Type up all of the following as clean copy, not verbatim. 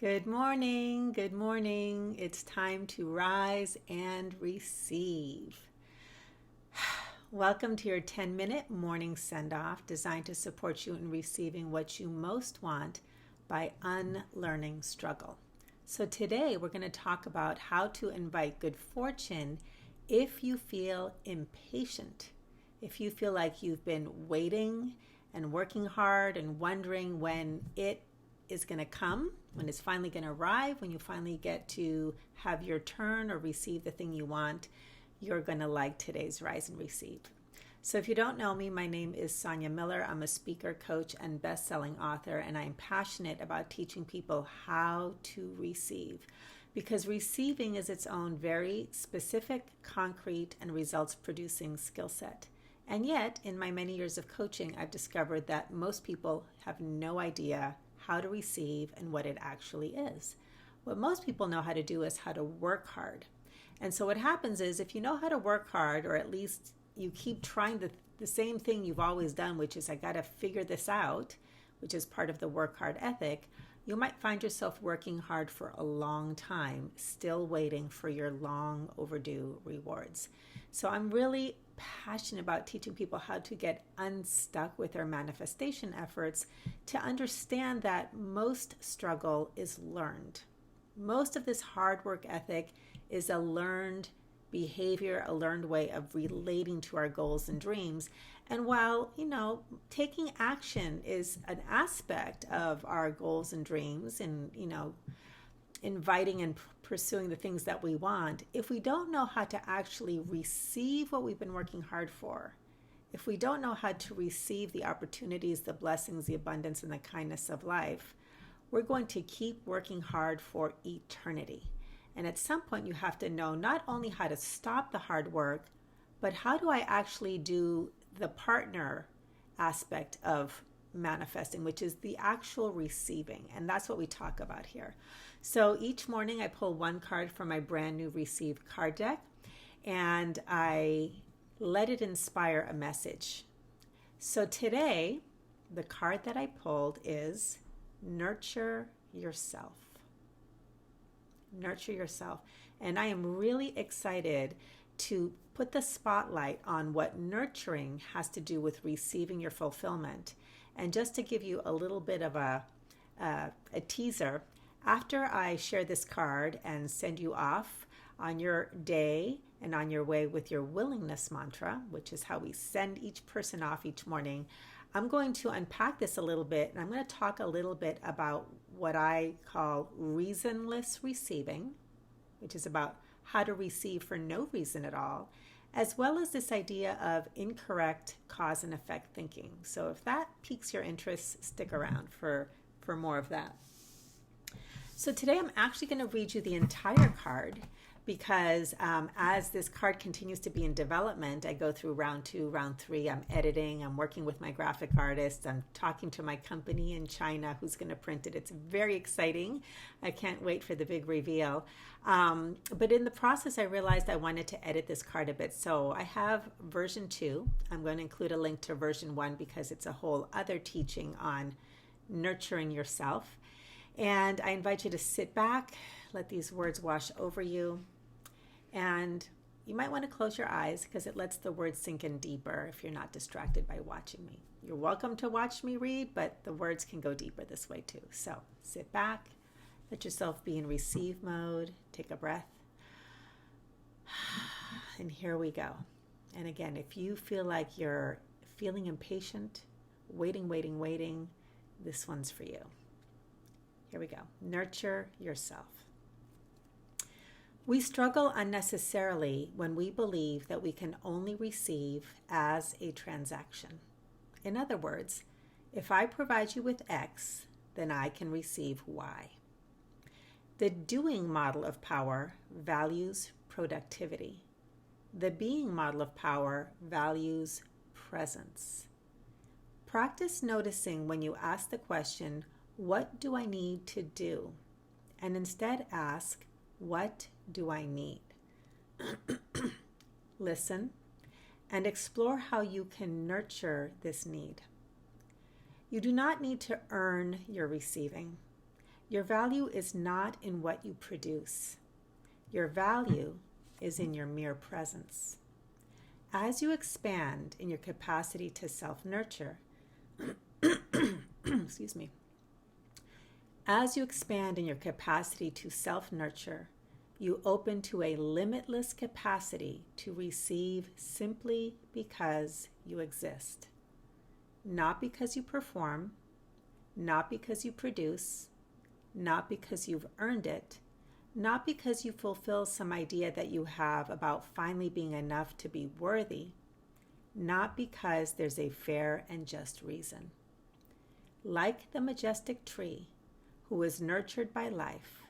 Good morning. Good morning. It's time to rise and receive. Welcome to your 10-minute morning send off designed to support you in receiving what you most want by unlearning struggle. So, today we're going to talk about how to invite good fortune if you feel impatient, if you feel like you've been waiting and working hard and wondering when it is going to come, when it's finally going to arrive, when you finally get to have your turn or receive the thing you want, you're going to like today's Rise and Receive. So if you don't know me, my name is Sonia Miller. I'm a speaker, coach, and best-selling author, and I'm passionate about teaching people how to receive, because receiving is its own very specific, concrete, and results-producing skill set. And yet, in my many years of coaching, I've discovered that most people have no idea how to receive and what it actually is. What most people know how to do is how to work hard. And so what happens is, if you know how to work hard, or at least you keep trying the same thing you've always done, which is I got to figure this out, which is part of the work hard ethic, you might find yourself working hard for a long time, still waiting for your long overdue rewards. So I'm really passionate about teaching people how to get unstuck with their manifestation efforts, to understand that most struggle is learned. Most of this hard work ethic is a learned behavior, a learned way of relating to our goals and dreams. And while, taking action is an aspect of our goals and dreams, and, inviting and pursuing the things that we want, if we don't know how to actually receive what we've been working hard for, if we don't know how to receive the opportunities, the blessings, the abundance, and the kindness of life, we're going to keep working hard for eternity. And at some point, you have to know not only how to stop the hard work, but how do I actually do the partner aspect of manifesting, which is the actual receiving. And that's what we talk about here. So each morning I pull one card from my brand new Receive card deck, and I let it inspire a message. So today, the card that I pulled is Nurture Yourself. Nurture yourself. And I am really excited to put the spotlight on what nurturing has to do with receiving your fulfillment. And just to give you a little bit of a teaser, after I share this card and send you off on your day and on your way with your willingness mantra, which is how we send each person off each morning, I'm going to unpack this a little bit, and I'm going to talk a little bit about what I call reasonless receiving, which is about how to receive for no reason at all, as well as this idea of incorrect cause and effect thinking. So if that piques your interest, stick around for more of that. So today I'm actually going to read you the entire card, because as this card continues to be in development, I go through round 2, round 3, I'm editing, I'm working with my graphic artist, I'm talking to my company in China who's going to print it. It's very exciting. I can't wait for the big reveal. But in the process, I realized I wanted to edit this card a bit. So I have version 2. I'm going to include a link to version 1 because it's a whole other teaching on nurturing yourself. And I invite you to sit back, let these words wash over you. And you might want to close your eyes because it lets the words sink in deeper if you're not distracted by watching me. You're welcome to watch me read, but the words can go deeper this way too. So sit back, let yourself be in receive mode, take a breath. And here we go. And again, if you feel like you're feeling impatient, waiting, this one's for you. Here we go. Nurture yourself. We struggle unnecessarily when we believe that we can only receive as a transaction. In other words, if I provide you with X, then I can receive Y. The doing model of power values productivity. The being model of power values presence. Practice noticing when you ask the question, what do I need to do? And instead ask, what do I need? Listen and explore how you can nurture this need. You do not need to earn your receiving. Your value is not in what you produce. Your value is in your mere presence. As you expand in your capacity to self-nurture, excuse me, as you expand in your capacity to self-nurture, you open to a limitless capacity to receive simply because you exist. Not because you perform, not because you produce, not because you've earned it, not because you fulfill some idea that you have about finally being enough to be worthy, not because there's a fair and just reason. Like the majestic tree who is nurtured by life,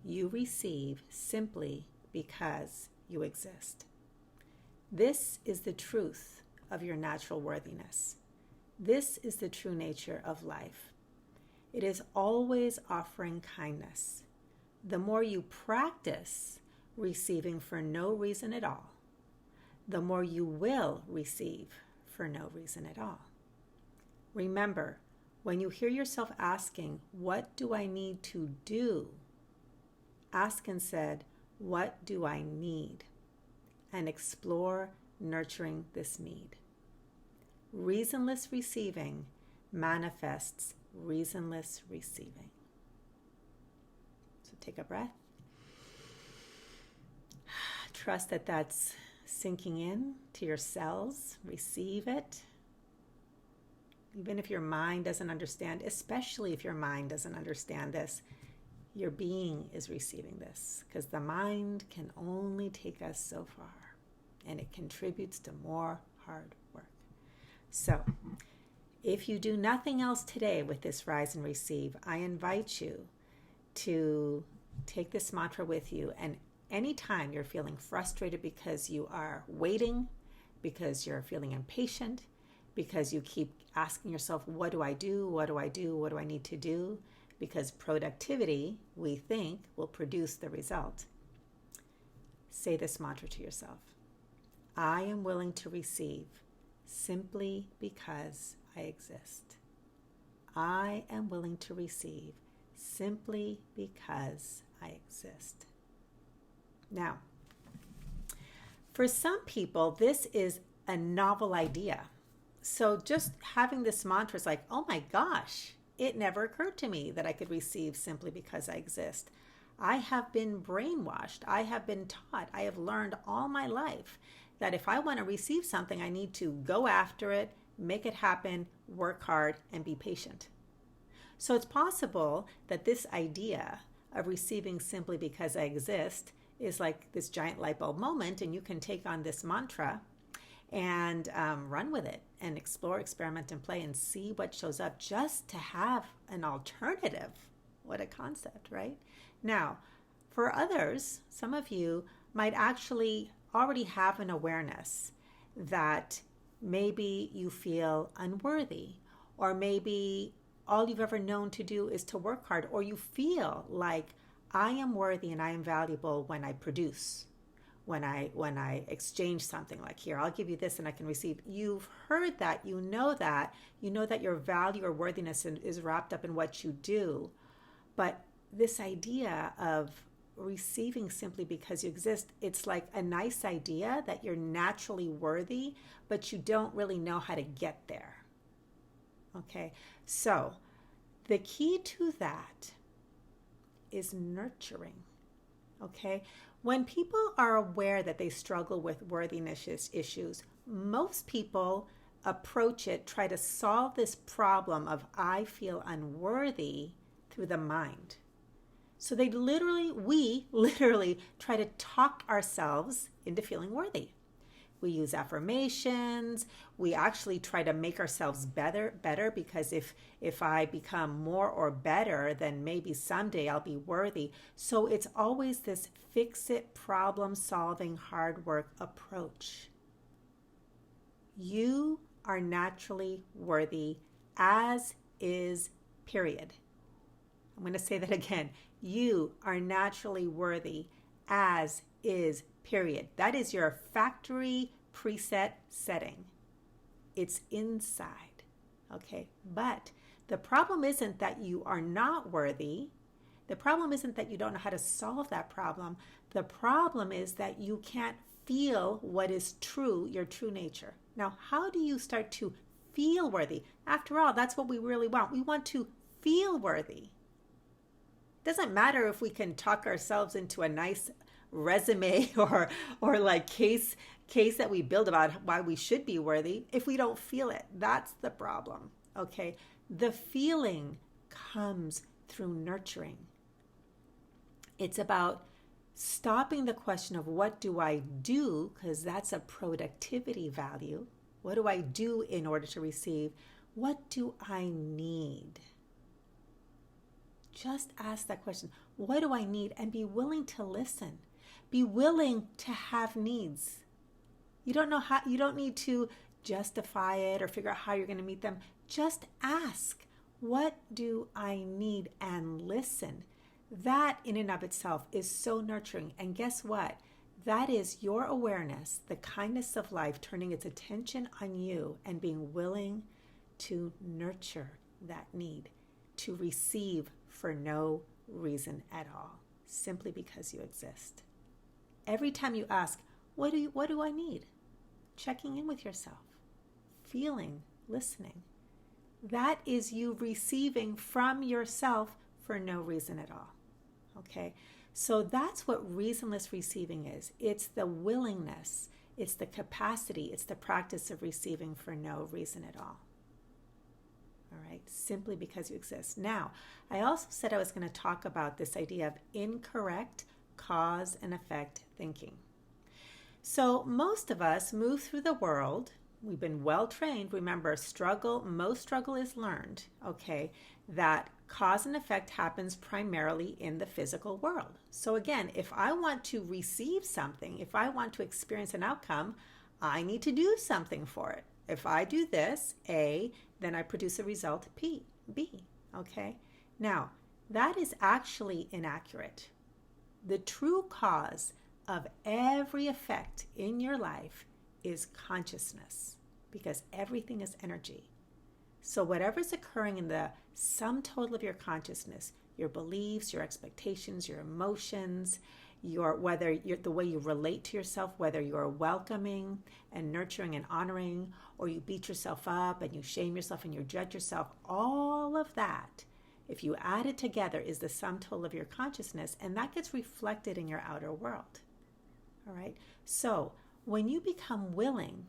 you receive simply because you exist. This is the truth of your natural worthiness. This is the true nature of life. It is always offering kindness. The more you practice receiving for no reason at all, the more you will receive for no reason at all. Remember, when you hear yourself asking, "What do I need to do?" ask instead, "What do I need?" and explore nurturing this need. Reasonless receiving manifests reasonless receiving. So take a breath. Trust that that's sinking in to your cells. Receive it. Even if your mind doesn't understand, especially if your mind doesn't understand this, your being is receiving this, because the mind can only take us so far, and it contributes to more hard work. So, if you do nothing else today with this rise and receive, I invite you to take this mantra with you, and anytime you're feeling frustrated because you are waiting, because you're feeling impatient, because you keep asking yourself, what do I do? What do I do? What do I need to do? Because productivity, we think, will produce the result. Say this mantra to yourself. I am willing to receive simply because I exist. I am willing to receive simply because I exist. Now, for some people, this is a novel idea. So just having this mantra is like, oh my gosh, it never occurred to me that I could receive simply because I exist. I have been brainwashed. I have been taught. I have learned all my life that if I want to receive something, I need to go after it, make it happen, work hard, and be patient. So it's possible that this idea of receiving simply because I exist is like this giant light bulb moment, and you can take on this mantra and run with it and explore, experiment, and play and see what shows up, just to have an alternative. What a concept, right? Now, for others, some of you might actually already have an awareness that maybe you feel unworthy, or maybe all you've ever known to do is to work hard, or you feel like I am worthy and I am valuable when I produce, when I exchange something, like, here, I'll give you this and I can receive. You've heard that, you know that your value or worthiness is wrapped up in what you do. But this idea of receiving simply because you exist, it's like a nice idea that you're naturally worthy, but you don't really know how to get there. Okay, so the key to that is nurturing. Okay, when people are aware that they struggle with worthiness issues, most people approach it, try to solve this problem of I feel unworthy through the mind. So we literally try to talk ourselves into feeling worthy. We use affirmations. We actually try to make ourselves better, because if I become more or better, then maybe someday I'll be worthy. So it's always this fix-it, problem-solving, hard work approach. You are naturally worthy, as is, period. I'm going to say that again. You are naturally worthy, as is, period. That is your factory preset setting. It's inside, okay? But the problem isn't that you are not worthy. The problem isn't that you don't know how to solve that problem. The problem is that you can't feel what is true, your true nature. Now, how do you start to feel worthy? After all, that's what we really want. We want to feel worthy. Doesn't matter if we can talk ourselves into a nice resume or like case that we build about why we should be worthy. If we don't feel it, that's the problem. Okay, the feeling comes through nurturing. It's about stopping the question of what do I do, because that's a productivity value. What do I do in order to receive? What do I need? Just ask that question. What do I need? And be willing to listen. Be willing to have needs. You don't need to justify it or figure out how you're going to meet them. Just ask, what do I need? And listen. That in and of itself is so nurturing. And guess what? That is your awareness, the kindness of life, turning its attention on you and being willing to nurture that need, to receive for no reason at all, simply because you exist. Every time you ask, what do I need? Checking in with yourself, feeling, listening. That is you receiving from yourself for no reason at all. Okay? So that's what reasonless receiving is. It's the willingness, it's the capacity, it's the practice of receiving for no reason at all. All right? Simply because you exist. Now, I also said I was going to talk about this idea of incorrect cause and effect thinking. So most of us move through the world. We've been well trained. Remember, most struggle is learned, okay? That cause and effect happens primarily in the physical world. So again, if I want to receive something, if I want to experience an outcome, I need to do something for it. If I do this, A, then I produce a result, B, okay? Now, that is actually inaccurate. The true cause of every effect in your life is consciousness, because everything is energy. So whatever's occurring in the sum total of your consciousness, your beliefs, your expectations, your emotions, the way you relate to yourself, whether you're welcoming and nurturing and honoring, or you beat yourself up and you shame yourself and you judge yourself, all of that, if you add it together, is the sum total of your consciousness, and that gets reflected in your outer world. All right? So when you become willing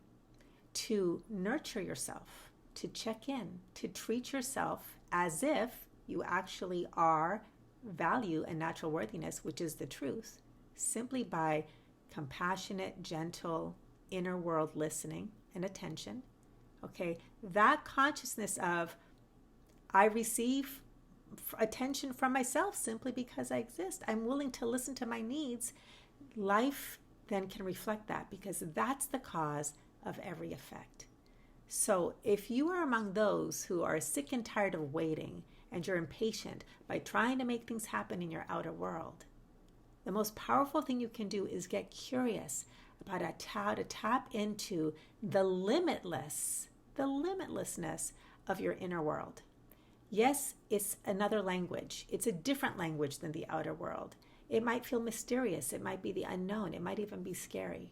to nurture yourself, to check in, to treat yourself as if you actually are value and natural worthiness, which is the truth, simply by compassionate, gentle, inner world listening and attention, okay, that consciousness of I receive attention from myself simply because I exist. I'm willing to listen to my needs. Life then can reflect that, because that's the cause of every effect. So if you are among those who are sick and tired of waiting and you're impatient by trying to make things happen in your outer world, the most powerful thing you can do is get curious about how to tap into the limitlessness of your inner world. Yes, it's another language. It's a different language than the outer world. It might feel mysterious. It might be the unknown. It might even be scary.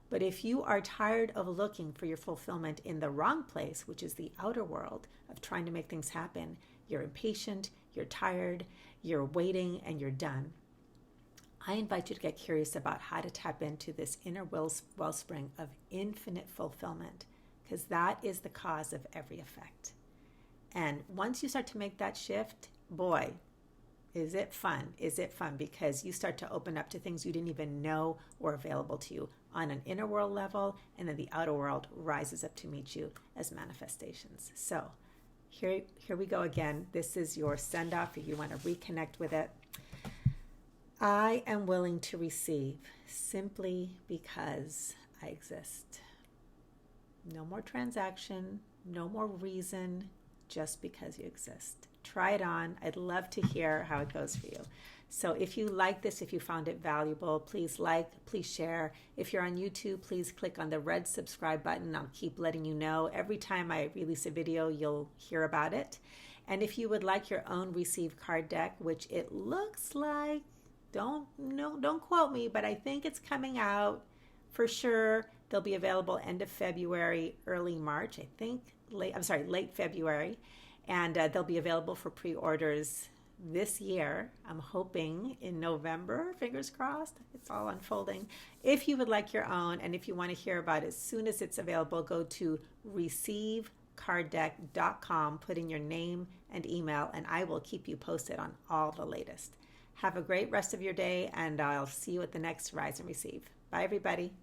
But if you are tired of looking for your fulfillment in the wrong place, which is the outer world of trying to make things happen, you're impatient, you're tired, you're waiting, and you're done, I invite you to get curious about how to tap into this inner wellspring of infinite fulfillment, because that is the cause of every effect. And once you start to make that shift, boy, is it fun? Is it fun? Because you start to open up to things you didn't even know were available to you on an inner world level, and then the outer world rises up to meet you as manifestations. So here we go again. This is your send-off if you want to reconnect with it. I am willing to receive simply because I exist. No more transaction, no more reason, just because you exist. Try it on. I'd love to hear how it goes for you. So if you like this, if you found it valuable, please please share. If you're on YouTube, please click on the red subscribe button. I'll keep letting you know. Every time I release a video, you'll hear about it. And if you would like your own Receive card deck, which it looks like, don't quote me, but I think it's coming out for sure. They'll be available end of February, early March. I think late February, and they'll be available for pre-orders this year. I'm hoping in November, fingers crossed. It's all unfolding. If you would like your own, and if you want to hear about it as soon as it's available, go to reCeiveCardDeck.com, put in your name and email, and I will keep you posted on all the latest. Have a great rest of your day, and I'll see you at the next Rise and Receive. Bye, everybody.